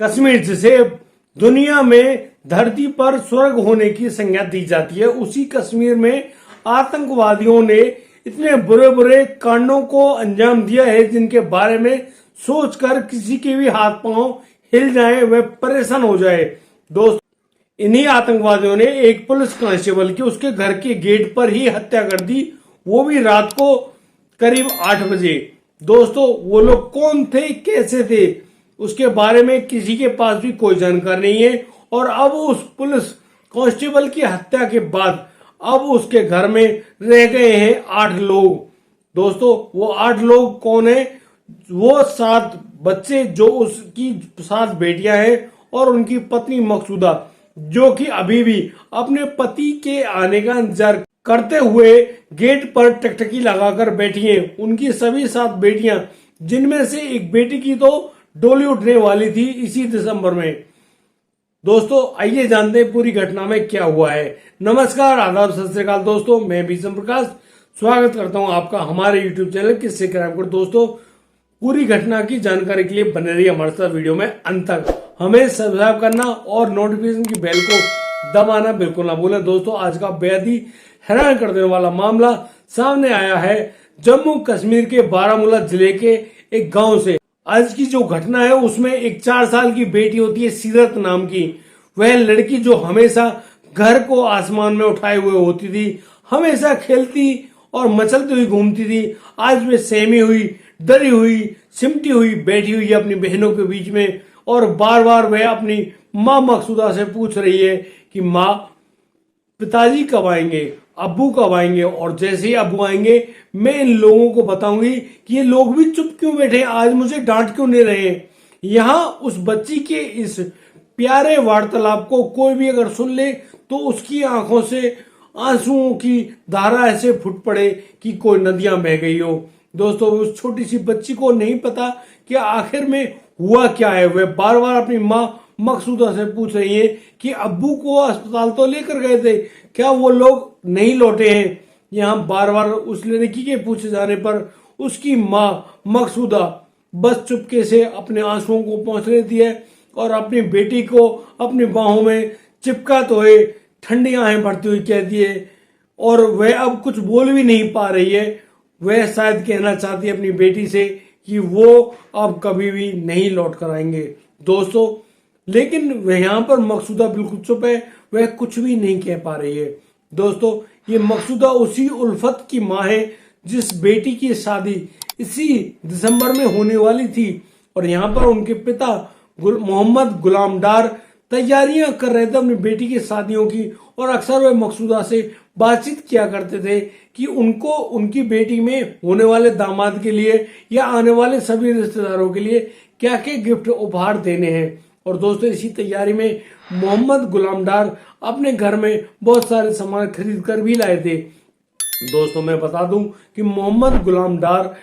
कश्मीर जिसे दुनिया में धरती पर स्वर्ग होने की संज्ञा दी जाती है, उसी कश्मीर में आतंकवादियों ने इतने बुरे बुरे कांडों को अंजाम दिया है जिनके बारे में सोचकर किसी के भी हाथ पांव हिल जाए, वह परेशान हो जाए। दोस्त, इन्हीं आतंकवादियों ने एक पुलिस कांस्टेबल की उसके घर के गेट पर ही हत्या कर दी, वो भी रात को करीब 8 बजे। दोस्तों, वो लोग कौन थे, कैसे थे, उसके बारे में किसी के पास भी कोई जानकारी नहीं है। और अब उस पुलिस कांस्टेबल की हत्या के बाद अब उसके घर में रह गए हैं 8 लोग। दोस्तों, वो 8 लोग कौन है? वो 7 बच्चे जो उसकी 7 बेटियां हैं और उनकी पत्नी मकसूदा, जो कि अभी भी अपने पति के आने का इंतजार करते हुए गेट पर टकटकी लगाकर बैठी हैं। उनकी सभी 7 बेटियां, जिनमें से एक बेटी की तो डोली उठने वाली थी इसी दिसंबर में। दोस्तों, आइए जानते हैं पूरी घटना में क्या हुआ है। नमस्कार, आदाब, सत श्री अकाल दोस्तों, मैं भीषम प्रकाश स्वागत करता हूं आपका हमारे यूट्यूब चैनल किससे क्राइम कोड। दोस्तों, पूरी घटना की जानकारी के लिए बने रहिए हमारे साथ वीडियो में अंत तक। हमें सब्सक्राइब करना और नोटिफिकेशन की बेल को दबाना बिल्कुल ना भूलें। दोस्तों, आज का बेहद ही हैरान कर देने वाला मामला सामने आया है जम्मू कश्मीर के बारामूला जिले के एक गांव से। आज की जो घटना है उसमें एक 4 साल की बेटी होती है सीरत नाम की। वह लड़की जो हमेशा घर को आसमान में उठाए हुए होती थी, हमेशा खेलती और मचलती हुई घूमती थी, आज वे सहमी हुई, डरी हुई, सिमटी हुई बैठी हुई है अपनी बहनों के बीच में। और बार बार वह अपनी माँ मकसूदा से पूछ रही है कि माँ, पिताजी कब आएंगे, अब्बू कब आएंगे, और जैसे ही अब्बू आएंगे मैं इन लोगों को बताऊंगी कि ये लोग भी चुप क्यों बैठे, आज मुझे डांट क्यों नहीं रहे। यहां उस बच्ची के इस प्यारे वार्तालाप को कोई भी अगर सुन ले तो उसकी आंखों से आंसुओं की धारा ऐसे फूट पड़े कि कोई नदियां बह गई हो। दोस्तों, उस छोटी सी बच्ची को नहीं पता कि आखिर में हुआ क्या है। वह बार बार अपनी माँ मकसूदा से पूछ रही है कि अब्बू को अस्पताल तो लेकर गए थे, क्या वो लोग नहीं लौटे हैं। यहाँ बार बार उस लड़की के पूछे जाने पर उसकी माँ मकसूदा बस चुपके से अपने आंसुओं को पोंछ लेती है और अपनी बेटी को अपनी बाहों में चिपकाते हुए ठंडी आंखें भरती हुई कहती है, और वह अब कुछ बोल भी नहीं पा रही है। वह शायद कहना चाहती है अपनी बेटी से कि वो अब कभी भी नहीं लौट कर आएंगे। दोस्तों, लेकिन वह यहाँ पर मकसूदा बिल्कुल चुप है, वह कुछ भी नहीं कह पा रही है। दोस्तों, ये मकसूदा उसी उल्फत की माँ है जिस बेटी की शादी इसी दिसंबर में होने वाली थी, और यहाँ पर उनके पिता मोहम्मद गुलाम डार तैयारियां कर रहे थे अपनी बेटी की शादियों की। और अक्सर वह मकसूदा से बातचीत किया करते थे कि उनको उनकी बेटी में होने वाले दामाद के लिए या आने वाले सभी रिश्तेदारों के लिए क्या क्या गिफ्ट उपहार देने हैं। और दोस्तों, इसी तैयारी में मोहम्मद गुलाम डार अपने घर में बहुत सारे सामान खरीद कर भी लाए थे। दोस्तों, मैं बता दूं कि मोहम्मद गुलाम डार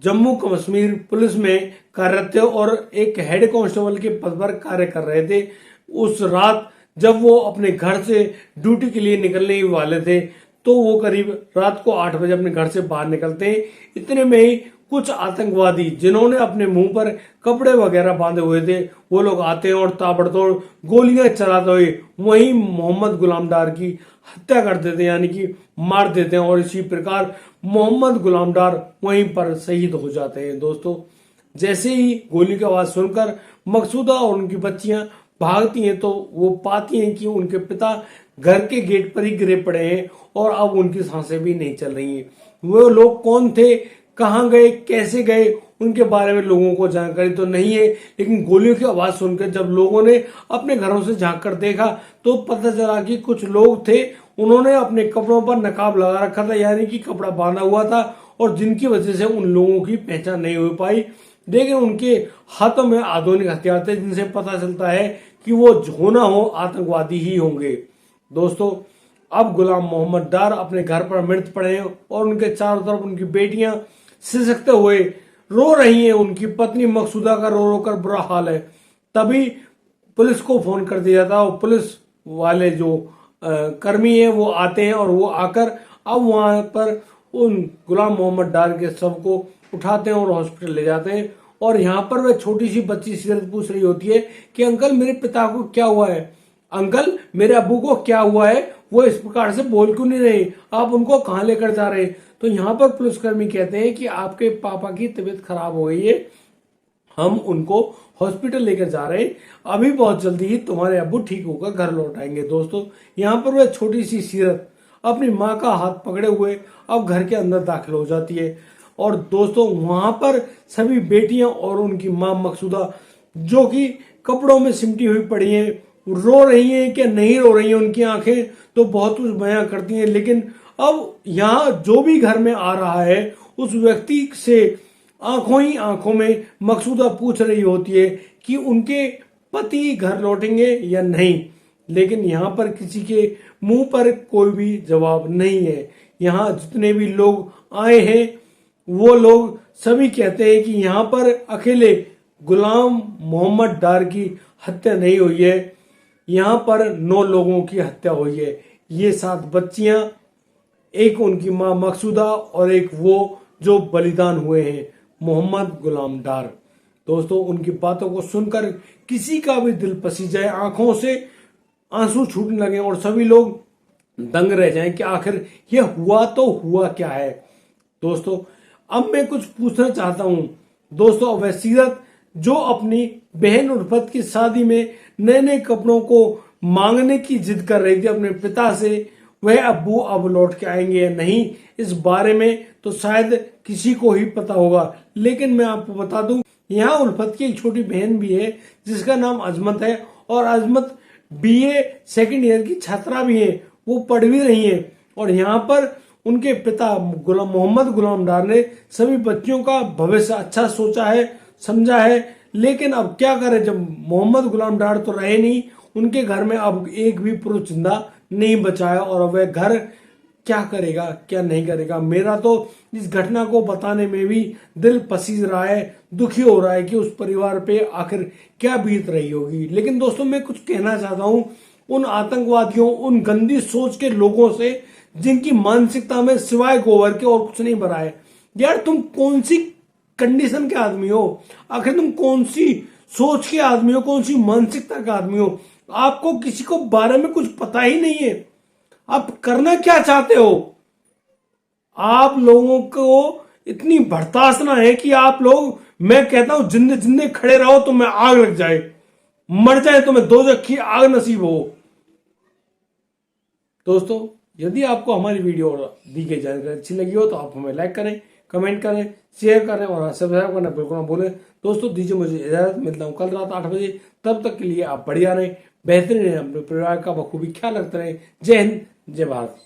जम्मू कश्मीर पुलिस में कार्यरत थे और एक हेड कांस्टेबल के पद पर कार्य कर रहे थे। उस रात जब वो अपने घर से ड्यूटी के लिए निकलने वाले थे तो वो करीब रात को 8 बजे अपने घर से बाहर निकलते हैं। इतने में ही कुछ आतंकवादी जिन्होंने अपने मुंह पर कपड़े वगैरह बांधे हुए थे वो लोग आते हैं और ताबड़तोड़ गोलियां चलाते हुए वहीं मोहम्मद गुलाम डार की हत्या कर देते हैं, यानी कि मार देते हैं। और इसी प्रकार मोहम्मद गुलाम डार वहीं पर शहीद हो जाते हैं। दोस्तों, जैसे ही गोली की आवाज सुनकर मकसूदा और उनकी बच्चियां भागती हैं तो वो पाती हैं कि उनके पिता घर के गेट पर ही गिरे पड़े हैं और अब उनकी सांसें भी नहीं चल रही हैं। वो लोग कौन थे, कहाँ गए, कैसे गए, उनके बारे में लोगों को जानकारी तो नहीं है। लेकिन गोलियों की आवाज सुनकर जब लोगों ने अपने घरों से झांक कर देखा तो पता चला कि कुछ लोग थे, उन्होंने अपने कपड़ों पर नकाब लगा रखा था, यानी कि कपड़ा बांधा हुआ था, और जिनकी वजह से उन लोगों की पहचान नहीं हो पाई। लेकिन उनके हाथों में आधुनिक हथियार थे जिनसे पता चलता है कि वो जो ना हो आतंकवादी ही होंगे। दोस्तों, अब गुलाम मोहम्मद डार अपने घर पर मृत पड़े हैं और उनके चारों तरफ उनकी बेटियां सिसकते हुए रो रही हैं। उनकी पत्नी मकसूदा का रो रो कर बुरा हाल है। तभी पुलिस को फोन कर दिया जाता है और पुलिस वाले जो कर्मी हैं वो आते हैं और वो आकर अब वहां पर उन गुलाम मोहम्मद डार के शव को उठाते हैं और हॉस्पिटल ले जाते हैं। और यहाँ पर वह छोटी सी बच्ची सीरत पूछ रही होती है कि अंकल मेरे पिता को क्या हुआ है, अंकल मेरे अब्बू को क्या हुआ है, वो इस प्रकार से बोल क्यों नहीं रहे, आप उनको कहाँ लेकर जा रहे। तो यहाँ पर पुलिसकर्मी कहते हैं कि आपके पापा की तबीयत खराब हो गई है, हम उनको हॉस्पिटल लेकर जा रहे हैं, अभी बहुत जल्दी ही तुम्हारे अब्बू ठीक होकर घर लौट आएंगे। दोस्तों यहाँ पर वह छोटी सी सीरत अपनी माँ का हाथ पकड़े हुए अब घर के अंदर दाखिल हो जाती है। और दोस्तों वहां पर सभी बेटियां और उनकी माँ मकसूदा जो कि कपड़ों में सिमटी हुई पड़ी हैं, रो रही हैं कि नहीं रो रही हैं, उनकी आंखें तो बहुत कुछ बयां करती हैं। लेकिन अब यहाँ जो भी घर में आ रहा है उस व्यक्ति से आंखों ही आंखों में मकसूदा पूछ रही होती है कि उनके पति घर लौटेंगे या नहीं। लेकिन यहाँ पर किसी के मुंह पर कोई भी जवाब नहीं है। यहाँ जितने भी लोग आए हैं वो लोग सभी कहते हैं कि यहाँ पर अकेले गुलाम मोहम्मद डार की हत्या नहीं हुई है, यहाँ पर 9 लोगों की हत्या हुई है। ये 7 बच्चियां, एक उनकी मां मकसूदा और एक वो जो बलिदान हुए हैं मोहम्मद गुलाम डार। दोस्तों उनकी बातों को सुनकर किसी का भी दिल पसी जाए, आंखों से आंसू छूटने लगे और सभी लोग दंग रह जाएं कि आखिर ये हुआ तो हुआ क्या है। दोस्तों अब मैं कुछ पूछना चाहता हूं। दोस्तों वह सीरत जो अपनी बहन उर्फत की शादी में नए नए कपड़ों को मांगने की जिद कर रही थी अपने पिता से, वह अब्बू अब लौट के आएंगे या नहीं इस बारे में तो शायद किसी को ही पता होगा। लेकिन मैं आपको बता दूं यहाँ उल्फत की एक छोटी बहन भी है जिसका नाम अजमत है और अजमत बीए सेकंड ईयर की छात्रा भी है, वो पढ़ भी रही है। और यहाँ पर उनके पिता मोहम्मद गुलाम डार ने सभी बच्चियों का भविष्य अच्छा सोचा है, समझा है। लेकिन अब क्या करें, जब मोहम्मद गुलाम डार तो रहे नहीं, उनके घर में अब एक भी पुरुष जिंदा नहीं बचा है और वह घर क्या करेगा क्या नहीं करेगा। मेरा तो इस घटना को बताने में भी दिल पसीज रहा है, दुखी हो रहा है कि उस परिवार पे आखिर क्या बीत रही होगी। लेकिन दोस्तों मैं कुछ कहना चाहता हूं उन आतंकवादियों, उन गंदी सोच के लोगों से जिनकी मानसिकता में सिवाय गोबर के और कुछ नहीं भरा है। यार तुम कौन सी कंडीशन के आदमी हो, आखिर तुम कौन सी सोच के आदमी हो, कौन सी मानसिकता के आदमी हो, आपको किसी को बारे में कुछ पता ही नहीं है। आप करना क्या चाहते हो? आप लोगों को इतनी भड़तासना है कि आप लोग, मैं कहता हूं जिंदे जिंदे खड़े रहो तो मैं आग लग जाए, मर जाए तो मैं दोजख की आग नसीब हो। दोस्तों यदि आपको हमारी वीडियो और दी गई जानकारी अच्छी लगी हो तो आप हमें लाइक करें, कमेंट करें, शेयर करें और सब्सक्राइब करना बिल्कुल ना भूलें। दोस्तों दीजिए मुझे इजाजत, मिलता हूं कल रात 8 बजे। तब तक के लिए आप बढ़िया रहें, बेहतरीन रहें, अपने परिवार का बखूबी ख्याल रखते रहें। जय हिंद, जय भारत।